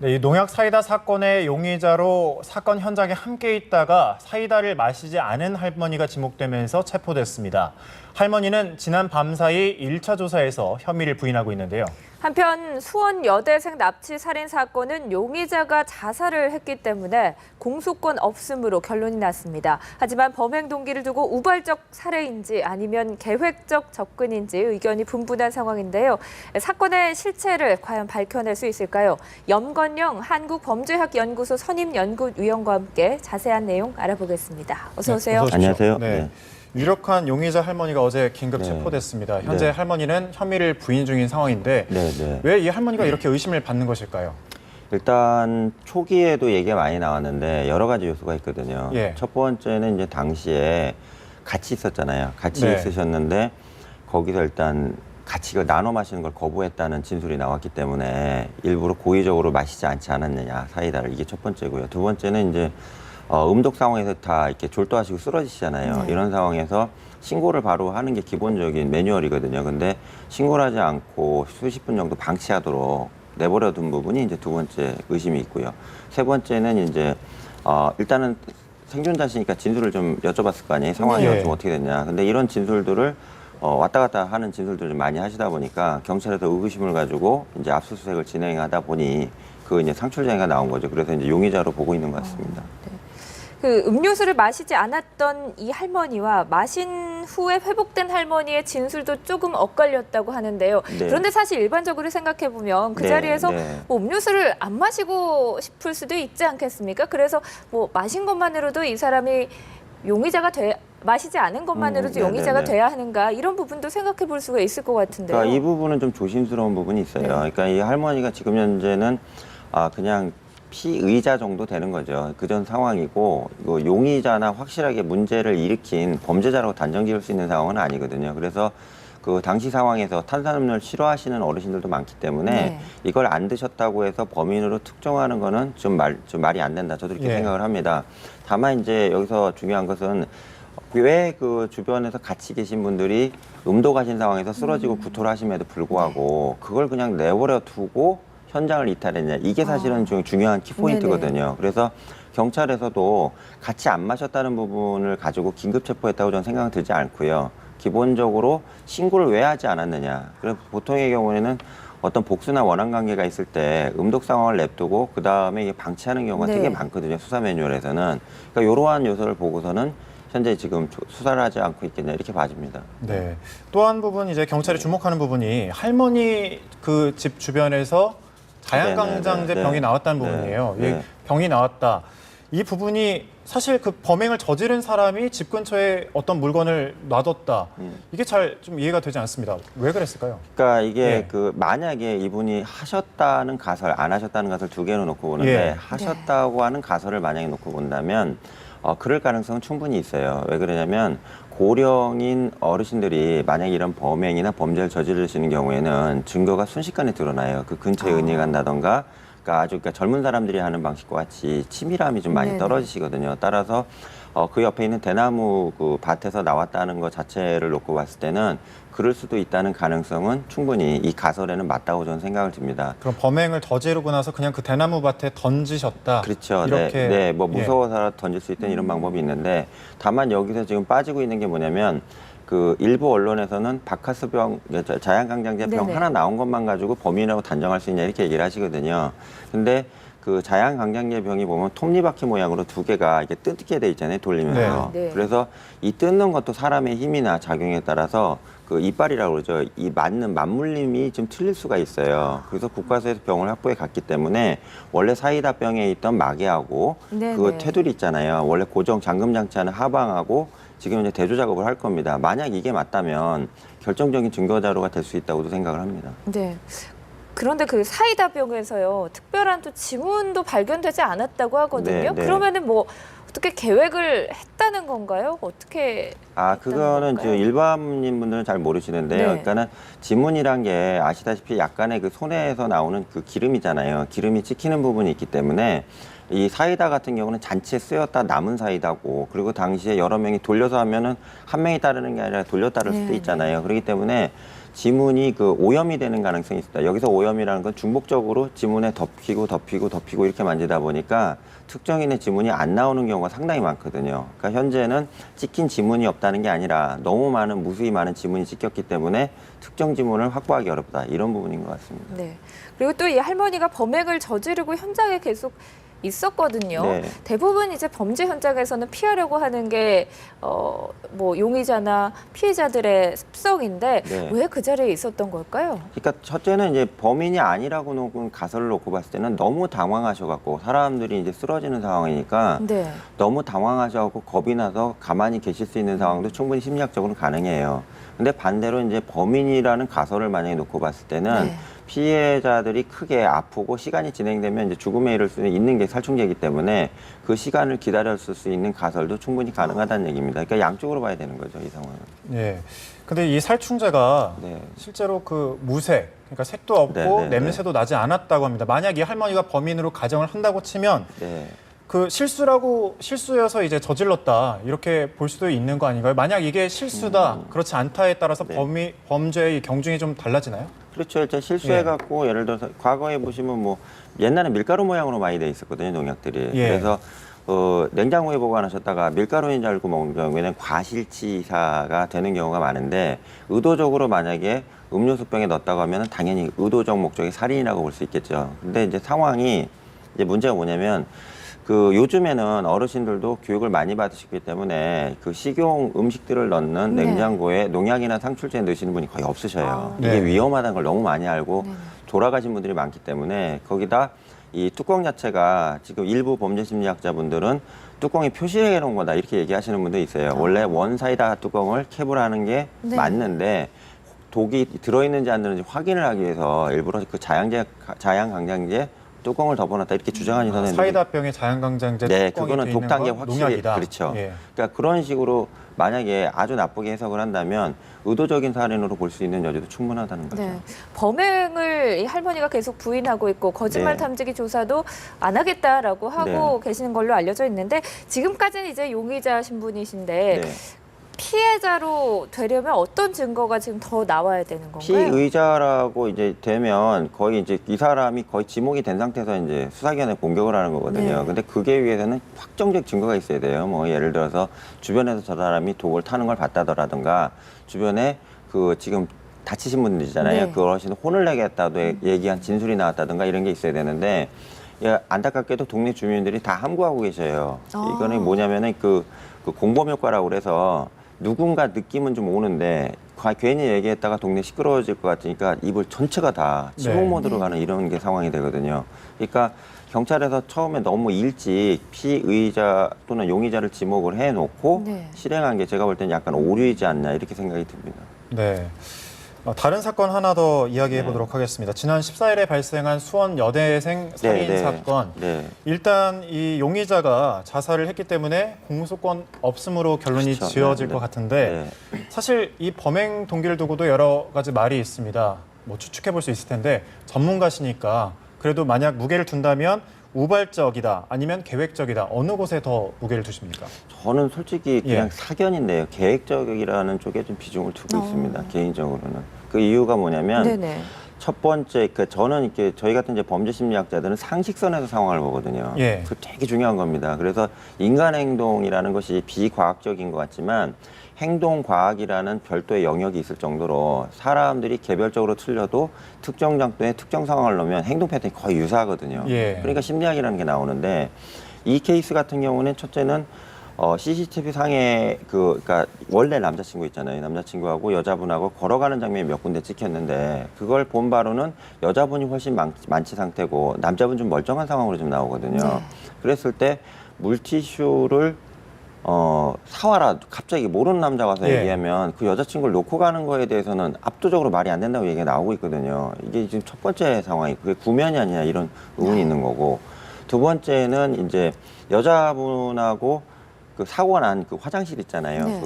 네, 이 농약 사이다 사건의 용의자로 사건 현장에 함께 있다가 사이다를 마시지 않은 할머니가 지목되면서 체포됐습니다. 할머니는 지난 밤사이 1차 조사에서 혐의를 부인하고 있는데요. 한편 수원 여대생 납치 살인 사건은 용의자가 자살을 했기 때문에 공소권 없음으로 결론이 났습니다. 하지만 범행 동기를 두고 우발적 살해인지 아니면 계획적 접근인지 의견이 분분한 상황인데요. 사건의 실체를 과연 밝혀낼 수 있을까요? 염건영 한국범죄학연구소 선임연구위원과 함께 자세한 내용 알아보겠습니다. 어서 오세요. 어서 오십시오. 안녕하세요. 네. 네. 유력한 용의자 할머니가 어제 긴급 네. 체포됐습니다. 현재 네. 할머니는 혐의를 부인 중인 상황인데 네. 왜 이 할머니가 이렇게 의심을 받는 것일까요? 일단 초기에도 얘기가 많이 나왔는데 여러 가지 요소가 있거든요. 예. 첫 번째는 이제 당시에 같이 있었잖아요. 같이 네. 있으셨는데 거기서 일단 같이 그 나눠 마시는 걸 거부했다는 진술이 나왔기 때문에 일부러 고의적으로 마시지 않지 않았느냐 사이다를, 이게 첫 번째고요. 두 번째는 이제 음독 상황에서 다 이렇게 졸도하시고 쓰러지시잖아요. 네. 이런 상황에서 신고를 바로 하는 게 기본적인 매뉴얼이거든요. 근데 신고를 하지 않고 수십 분 정도 방치하도록 내버려 둔 부분이 이제 두 번째 의심이 있고요. 세 번째는 이제 일단은 생존자시니까 진술을 좀 여쭤봤을 거 아니에요. 상황이 네. 좀 어떻게 됐냐. 근데 이런 진술들을 왔다 갔다 하는 진술들을 많이 하시다 보니까 경찰에서 의구심을 가지고 이제 압수수색을 진행하다 보니 그 이제 상출장애가 나온 거죠. 그래서 이제 용의자로 보고 있는 것 같습니다. 네. 그 음료수를 마시지 않았던 이 할머니와 마신 후에 회복된 할머니의 진술도 조금 엇갈렸다고 하는데요. 네. 그런데 사실 일반적으로 생각해 보면 그 네, 자리에서 네. 뭐 음료수를 안 마시고 싶을 수도 있지 않겠습니까? 그래서 뭐 마신 것만으로도 이 사람이 용의자가 마시지 않은 것만으로도 네, 용의자가 네, 네. 돼야 하는가, 이런 부분도 생각해 볼 수가 있을 것 같은데요. 그러니까 이 부분은 좀 조심스러운 부분이 있어요. 네. 그러니까 이 할머니가 지금 현재는 그냥 피의자 정도 되는 거죠. 그전 상황이고 이거 용의자나 확실하게 문제를 일으킨 범죄자라고 단정 지을 수 있는 상황은 아니거든요. 그래서 그 당시 상황에서 탄산음료를 싫어하시는 어르신들도 많기 때문에 네. 이걸 안 드셨다고 해서 범인으로 특정하는 거는 좀 말이 안 된다. 저도 이렇게 예. 생각을 합니다. 다만 이제 여기서 중요한 것은 왜 그 주변에서 같이 계신 분들이 음독하신 상황에서 쓰러지고 구토를 하심에도 불구하고 그걸 그냥 내버려 두고 현장을 이탈했냐, 이게 사실은 좀 중요한 키포인트거든요. 그래서 경찰에서도 같이 안 마셨다는 부분을 가지고 긴급 체포했다고 저는 생각은 들지 않고요. 기본적으로 신고를 왜 하지 않았느냐. 그래서 보통의 경우에는 어떤 복수나 원한 관계가 있을 때 음독 상황을 냅두고 그 다음에 방치하는 경우가 네. 되게 많거든요. 수사 매뉴얼에서는. 그러니까 이러한 요소를 보고서는 현재 지금 수사를 하지 않고 있겠냐, 이렇게 봐집니다. 네. 또 한 부분 이제 경찰이 주목하는 부분이 할머니 그 집 주변에서 자양강장제 네. 병이 나왔다는 네. 부분이에요. 네. 이 병이 나왔다. 이 부분이 사실 그 범행을 저지른 사람이 집 근처에 어떤 물건을 놔뒀다. 이게 잘 좀 이해가 되지 않습니다. 왜 그랬을까요? 그러니까 이게 예. 그 만약에 이분이 하셨다는 가설, 안 하셨다는 가설 두 개로 놓고 보는데 예. 하셨다고 하는 가설을 만약에 놓고 본다면 그럴 가능성은 충분히 있어요. 왜 그러냐면 고령인 어르신들이 만약에 이런 범행이나 범죄를 저지르시는 경우에는 증거가 순식간에 드러나요. 그 근처에 은닉한다던가, 그러니까 젊은 사람들이 하는 방식과 같이 치밀함이 좀 많이 네네. 떨어지시거든요. 따라서 그 옆에 있는 대나무 그 밭에서 나왔다는 것 자체를 놓고 봤을 때는 그럴 수도 있다는 가능성은 충분히 이 가설에는 맞다고 저는 생각을 듭니다. 그럼 범행을 저지르고 나서 그냥 그 대나무 밭에 던지셨다. 그렇죠. 이렇게 네, 뭐 예. 무서워서 던질 수 있던 이런 방법이 있는데, 다만 여기서 지금 빠지고 있는 게 뭐냐면 그 일부 언론에서는 바카스병, 자양강장제병 네네. 하나 나온 것만 가지고 범인이라고 단정할 수 있냐, 이렇게 얘기를 하시거든요. 근데 그 자양강장제병이 보면 톱니바퀴 모양으로 두 개가 이렇게 뜯게 돼 있잖아요, 돌리면서. 네. 네. 그래서 이 뜯는 것도 사람의 힘이나 작용에 따라서 그 이빨이라고 그러죠. 이 맞물림이 좀 틀릴 수가 있어요. 그래서 국과수에서 병을 확보해 갔기 때문에 원래 사이다병에 있던 마개하고 네네. 그 테두리 있잖아요. 원래 고정 잠금 장치하는 하방하고 지금 이제 대조 작업을 할 겁니다. 만약 이게 맞다면 결정적인 증거 자료가 될 수 있다고도 생각을 합니다. 네. 그런데 그 사이다병에서요, 특별한 또 지문도 발견되지 않았다고 하거든요. 네, 네. 그러면은 뭐 어떻게 계획을 했다는 건가요? 어떻게? 그거는 건가요? 일반인 분들은 잘 모르시는데요. 네. 그러니까는 지문이란 게 아시다시피 약간의 그 손에서 나오는 그 기름이잖아요. 기름이 찍히는 부분이 있기 때문에 이 사이다 같은 경우는 잔치에 쓰였다 남은 사이다고, 그리고 당시에 여러 명이 돌려서 하면은 한 명이 따르는 게 아니라 돌려 따를 수도 네. 있잖아요. 그렇기 때문에 지문이 그 오염이 되는 가능성이 있습니다. 여기서 오염이라는 건 중복적으로 지문에 덮이고 이렇게 만지다 보니까 특정인의 지문이 안 나오는 경우가 상당히 많거든요. 그러니까 현재는 찍힌 지문이 없다는 게 아니라 너무 많은, 무수히 많은 지문이 찍혔기 때문에 특정 지문을 확보하기 어렵다, 이런 부분인 것 같습니다. 네. 그리고 또 이 할머니가 범행을 저지르고 현장에 계속 있었거든요. 네. 대부분 이제 범죄 현장에서는 피하려고 하는 게 뭐 용의자나 피해자들의 습성인데 네. 왜 그 자리에 있었던 걸까요? 그러니까 첫째는 이제 범인이 아니라고 놓은 가설을 놓고 봤을 때는 너무 당황하셔갖고, 사람들이 이제 쓰러지는 상황이니까 네. 너무 당황하셔갖고 겁이 나서 가만히 계실 수 있는 상황도 충분히 심리학적으로 가능해요. 근데 반대로 이제 범인이라는 가설을 만약에 놓고 봤을 때는 네. 피해자들이 크게 아프고 시간이 진행되면 이제 죽음에 이를 수 있는 게 살충제이기 때문에 그 시간을 기다렸을 수 있는 가설도 충분히 가능하다는 얘기입니다. 그러니까 양쪽으로 봐야 되는 거죠, 이 상황은. 예. 근데 이 살충제가 네. 실제로 그 무색, 그러니까 색도 없고 네, 네, 냄새도 나지 않았다고 합니다. 만약 이 할머니가 범인으로 가정을 한다고 치면 네. 그 실수여서 이제 저질렀다, 이렇게 볼 수도 있는 거 아닌가요? 만약 이게 실수다, 그렇지 않다에 따라서 네. 범죄의 경중이 좀 달라지나요? 그렇죠. 일단 실수해갖고 예를 들어서 과거에 보시면 뭐 옛날에 밀가루 모양으로 많이 돼 있었거든요, 농약들이. 예. 그래서 냉장고에 보관하셨다가 밀가루인 줄 알고 먹는 경우에는 과실치사가 되는 경우가 많은데, 의도적으로 만약에 음료수병에 넣었다고 하면 당연히 의도적 목적의 살인이라고 볼 수 있겠죠. 근데 이제 상황이, 이제 문제가 뭐냐면, 그 요즘에는 어르신들도 교육을 많이 받으시기 때문에 그 식용 음식들을 넣는 네. 냉장고에 농약이나 상출제 넣으시는 분이 거의 없으셔요. 아. 이게 네. 위험하다는 걸 너무 많이 알고 네네. 돌아가신 분들이 많기 때문에, 거기다 이 뚜껑 자체가 지금 일부 범죄 심리학자분들은 뚜껑에 표시해 놓은 거다, 이렇게 얘기하시는 분도 있어요. 원래 원사이다 뚜껑을 캡을 하는 게 네. 맞는데 독이 들어있는지 안 들어있는지 확인을 하기 위해서 일부러 그 자양강장제 뚜껑을 덮어놨다, 이렇게 주장하는 선생님들이. 사이다병에 자연강장제 네, 뚜껑이 그거는 돼 있는 독단계 건 확실히, 농약이다. 그렇죠. 예. 그러니까 그런 식으로 만약에 아주 나쁘게 해석을 한다면 의도적인 살인으로 볼 수 있는 여지도 충분하다는 거죠. 네. 범행을 이 할머니가 계속 부인하고 있고 거짓말 네. 탐지기 조사도 안 하겠다라고 하고 계시는 걸로 알려져 있는데, 지금까지는 이제 용의자 신분이신데 네. 피해자로 되려면 어떤 증거가 지금 더 나와야 되는 건가요? 피의자라고 이제 되면 거의 이제 이 사람이 거의 지목이 된 상태에서 이제 수사기관에 공격을 하는 거거든요. 네. 근데 그게 위해서는 확정적 증거가 있어야 돼요. 뭐 예를 들어서 주변에서 저 사람이 독을 타는 걸 봤다더라든가, 주변에 그 지금 다치신 분들이잖아요. 네. 그 어르신은 혼을 내겠다도 얘기한 진술이 나왔다든가 이런 게 있어야 되는데, 예, 안타깝게도 동네 주민들이 다 함구하고 계셔요. 아. 이거는 뭐냐면은 그 공범 효과라고 그래서 누군가 느낌은 좀 오는데 괜히 얘기했다가 동네 시끄러워질 것 같으니까 입을 전체가 다 침묵 네. 모드로 가는 이런 게 상황이 되거든요. 그러니까 경찰에서 처음에 너무 일찍 피의자 또는 용의자를 지목을 해놓고 네. 실행한 게 제가 볼 때는 약간 오류이지 않나, 이렇게 생각이 듭니다. 네. 다른 사건 하나 더 이야기해 네. 보도록 하겠습니다. 지난 14일에 발생한 수원 여대생 살인 네, 네. 사건. 네. 일단 이 용의자가 자살을 했기 때문에 공소권 없음으로 결론이 그렇죠. 지어질 네, 것 네. 같은데, 네. 사실 이 범행 동기를 두고도 여러 가지 말이 있습니다. 뭐 추측해 볼 수 있을 텐데, 전문가시니까 그래도 만약 무게를 둔다면 우발적이다, 아니면 계획적이다, 어느 곳에 더 무게를 두십니까? 저는 솔직히 그냥 예. 사견인데요. 계획적이라는 쪽에 좀 비중을 두고 있습니다. 개인적으로는. 그 이유가 뭐냐면, 네네. 첫 번째, 저는 이렇게 저희 같은 이제 범죄 심리학자들은 상식선에서 상황을 보거든요. 예. 그 되게 중요한 겁니다. 그래서 인간 행동이라는 것이 비과학적인 것 같지만 행동과학이라는 별도의 영역이 있을 정도로 사람들이 개별적으로 틀려도 특정 장소에 특정 상황을 넣으면 행동 패턴이 거의 유사하거든요. 예. 그러니까 심리학이라는 게 나오는데, 이 케이스 같은 경우는 첫째는 CCTV 상에 그러니까 원래 남자친구 있잖아요. 남자친구하고 여자분하고 걸어가는 장면이 몇 군데 찍혔는데, 그걸 본 바로는 여자분이 훨씬 많지 상태고 남자분 좀 멀쩡한 상황으로 좀 나오거든요. 네. 그랬을 때 물티슈를 사와라, 갑자기 모르는 남자 와서 예. 얘기하면 그 여자친구를 놓고 가는 거에 대해서는 압도적으로 말이 안 된다고 얘기가 나오고 있거든요. 이게 지금 첫 번째 상황이 그게 구면이 아니냐, 이런 의문이 있는 거고, 두 번째는 이제 여자분하고 그 사고가 난 그 화장실 있잖아요. 네.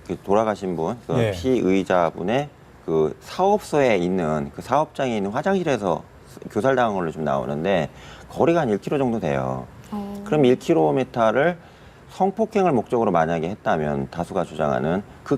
그 돌아가신 분, 그 네. 피의자분의 그 사업소에 있는 그 사업장에 있는 화장실에서 교살당한 걸로 좀 나오는데, 거리가 한 1km 정도 돼요. 그럼 1km를 성폭행을 목적으로 만약에 했다면 다수가 주장하는 그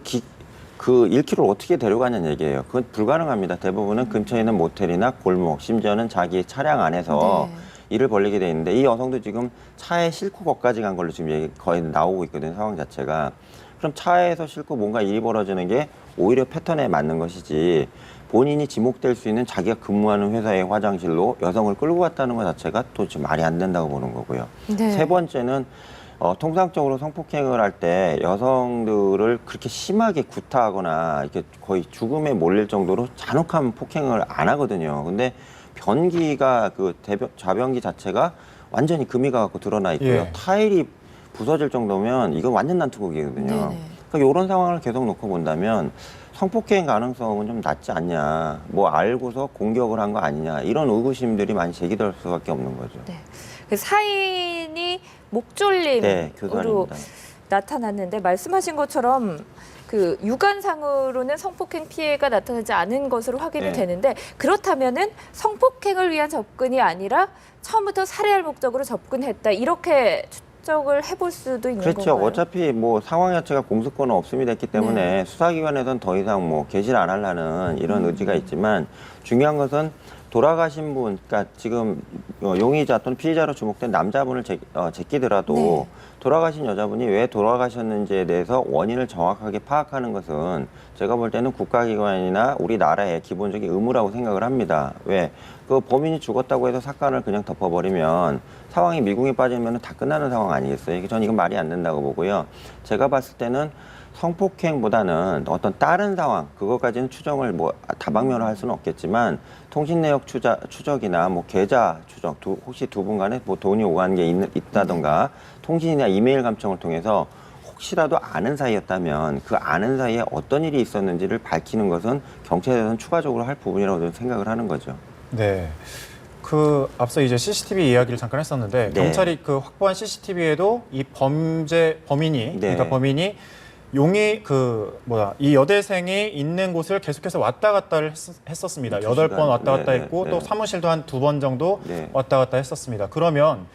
1km를 어떻게 데려가냐는 얘기예요. 그건 불가능합니다. 대부분은 근처에 있는 모텔이나 골목, 심지어는 자기 차량 안에서 네. 일을 벌리게 돼 있는데 이 여성도 지금 차에 싣고 거기까지 간 걸로 지금 얘기 거의 나오고 있거든요. 상황 자체가. 그럼 차에서 싣고 뭔가 일이 벌어지는 게 오히려 패턴에 맞는 것이지 본인이 지목될 수 있는 자기가 근무하는 회사의 화장실로 여성을 끌고 갔다는 것 자체가 또 지금 말이 안 된다고 보는 거고요. 네. 세 번째는 통상적으로 성폭행을 할 때 여성들을 그렇게 심하게 구타하거나 이렇게 거의 죽음에 몰릴 정도로 잔혹한 폭행을 안 하거든요. 근데 변기가 좌변기 자체가 완전히 금이 가갖고 드러나 있고요. 예. 타일이 부서질 정도면 이건 완전 난투극이거든요. 네네. 그러니까 이런 상황을 계속 놓고 본다면 성폭행 가능성은 좀 낮지 않냐. 뭐 알고서 공격을 한 거 아니냐. 이런 의구심들이 많이 제기될 수밖에 없는 거죠. 네. 그 사인이 목졸림으로 네, 교사입니다. 나타났는데 말씀하신 것처럼 그 육안상으로는 성폭행 피해가 나타나지 않은 것으로 확인이 네. 되는데 그렇다면은 성폭행을 위한 접근이 아니라 처음부터 살해할 목적으로 접근했다 이렇게 추적을 해볼 수도 있는 그렇죠. 건가요? 어차피 뭐 상황 자체가 공소권은 없음이 됐기 때문에 수사기관에서는 더 이상 뭐 개시를 안 하려는 이런 의지가 있지만 중요한 것은 돌아가신 분, 그러니까 지금 용의자 또는 피의자로 주목된 남자분을 제끼더라도 네. 돌아가신 여자분이 왜 돌아가셨는지에 대해서 원인을 정확하게 파악하는 것은 제가 볼 때는 국가기관이나 우리나라의 기본적인 의무라고 생각을 합니다. 왜? 그 범인이 죽었다고 해서 사건을 그냥 덮어버리면 상황이 미궁에 빠지면 다 끝나는 상황 아니겠어요? 저는 이건 말이 안 된다고 보고요. 제가 봤을 때는 성폭행보다는 어떤 다른 상황, 그것까지는 추정을 뭐 다방면으로 할 수는 없겠지만 통신 내역 추적이나 뭐 계좌 추적, 혹시 두 분 간에 뭐 돈이 오간 게 있다던가 통신이나 이메일 감청을 통해서 혹시라도 아는 사이였다면 그 아는 사이에 어떤 일이 있었는지를 밝히는 것은 경찰에서는 추가적으로 할 부분이라고 저는 생각을 하는 거죠. 네. 앞서 이제 CCTV 이야기를 잠깐 했었는데 네. 경찰이 그 확보한 CCTV에도 이 범인이 네. 그러니까 범인이 이 여대생이 있는 곳을 계속해서 왔다 갔다를 했었습니다. 8번 왔다 갔다 네, 했고 네, 또 네. 사무실도 한 2번 정도 네. 왔다 갔다 했었습니다. 그러면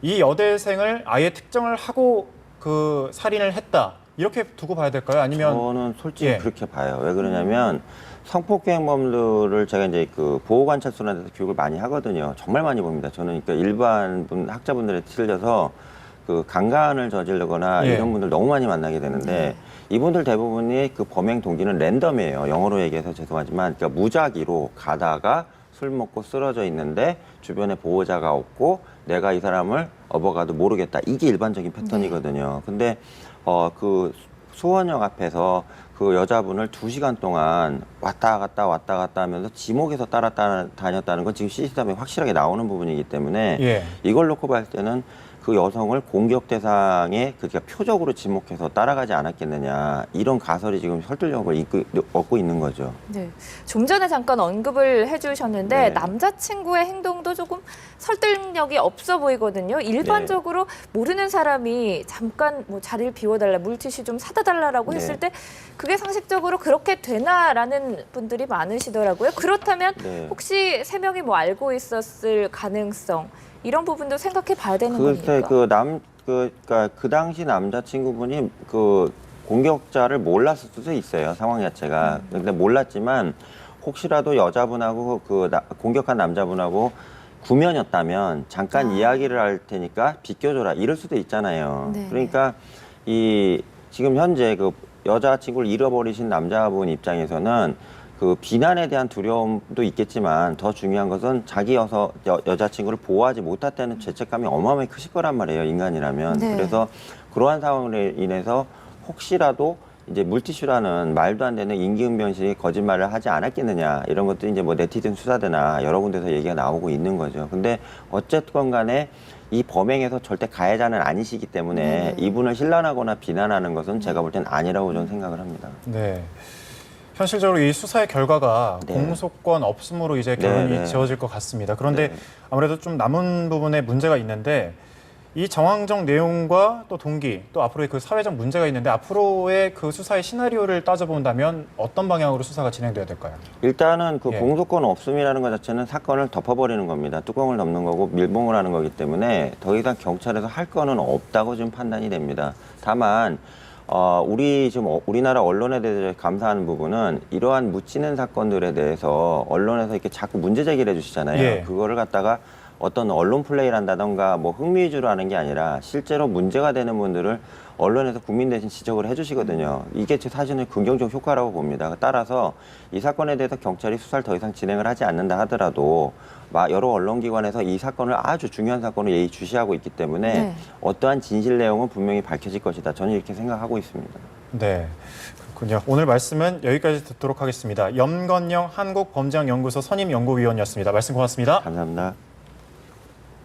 이 여대생을 아예 특정을 하고 그 살인을 했다. 이렇게 두고 봐야 될까요? 아니면 저는 솔직히 예. 그렇게 봐요. 왜 그러냐면 성폭행범들을 제가 이제 그 보호관찰소나 데서 교육을 많이 하거든요. 정말 많이 봅니다. 저는 그러니까 일반 학자분들에 틀려서 그 강간을 저지르거나 예. 이런 분들 너무 많이 만나게 되는데 이분들 대부분이 그 범행 동기는 랜덤이에요. 영어로 얘기해서 죄송하지만 그러니까 무작위로 가다가 술 먹고 쓰러져 있는데 주변에 보호자가 없고 내가 이 사람을 업어가도 모르겠다. 이게 일반적인 패턴이거든요. 근데 그 수원역 앞에서 그 여자분을 2시간 동안 왔다 갔다 하면서 지목에서 따라다녔다는 건 지금 CCTV에 확실하게 나오는 부분이기 때문에 예. 이걸 놓고 봤을 때는 그 여성을 공격 대상에 그러니까 표적으로 지목해서 따라가지 않았겠느냐 이런 가설이 지금 설득력을 얻고 있는 거죠. 네. 좀 전에 잠깐 언급을 해주셨는데 네. 남자친구의 행동도 조금 설득력이 없어 보이거든요. 일반적으로 모르는 사람이 잠깐 뭐 자리를 비워달라, 물티슈 좀 사다 달라라고 했을 네. 때 그게 상식적으로 그렇게 되나라는 분들이 많으시더라고요. 그렇다면 네. 혹시 3명이 뭐 알고 있었을 가능성 이런 부분도 생각해 봐야 되는 글쎄 겁니까? 그러니까 그 당시 남자친구분이 그 공격자를 몰랐을 수도 있어요. 상황 자체가. 근데 몰랐지만 혹시라도 여자분하고 공격한 남자분하고 구면이었다면 잠깐 이야기를 할 테니까 비껴줘라 이럴 수도 있잖아요. 네. 그러니까 지금 현재 그 여자친구를 잃어버리신 남자분 입장에서는 그 비난에 대한 두려움도 있겠지만 더 중요한 것은 자기 여자친구를 보호하지 못했다는 죄책감이 어마어마하게 크실 거란 말이에요. 인간이라면. 네. 그래서 그러한 상황으로 인해서 혹시라도 이제 물티슈라는 말도 안 되는 임기응변식의 거짓말을 하지 않았겠느냐 이런 것도 이제 뭐 네티즌 수사대나 여러 군데서 얘기가 나오고 있는 거죠. 근데 어쨌건 간에 이 범행에서 절대 가해자는 아니시기 때문에 이분을 신란하거나 비난하는 것은 제가 볼 땐 아니라고 저는 생각을 합니다. 네. 현실적으로 이 수사의 결과가 네. 공소권 없음으로 이제 결론이 네, 네. 지어질 것 같습니다. 그런데 네. 아무래도 좀 남은 부분에 문제가 있는데 이 정황적 내용과 또 동기, 또 앞으로의 그 사회적 문제가 있는데 앞으로의 그 수사의 시나리오를 따져본다면 어떤 방향으로 수사가 진행돼야 될까요? 일단은 그 예. 공소권 없음이라는 것 자체는 사건을 덮어버리는 겁니다. 뚜껑을 덮는 거고 밀봉을 하는 거기 때문에 더 이상 경찰에서 할 거는 없다고 지금 판단이 됩니다. 다만 우리 지금 우리나라 언론에 대해서 감사하는 부분은 이러한 묻히는 사건들에 대해서 언론에서 이렇게 자꾸 문제 제기를 해주시잖아요. 예. 그거를 갖다가 어떤 언론 플레이를 한다던가 뭐 흥미 위주로 하는 게 아니라 실제로 문제가 되는 분들을 언론에서 국민 대신 지적을 해주시거든요. 이게 제 사실은 긍정적 효과라고 봅니다. 따라서 이 사건에 대해서 경찰이 수사를 더 이상 진행을 하지 않는다 하더라도 여러 언론기관에서 이 사건을 아주 중요한 사건으로 예의주시하고 있기 때문에 네. 어떠한 진실 내용은 분명히 밝혀질 것이다. 저는 이렇게 생각하고 있습니다. 네, 그렇군요. 오늘 말씀은 여기까지 듣도록 하겠습니다. 염건영 한국범죄학연구소 선임연구위원이었습니다. 말씀 고맙습니다. 감사합니다.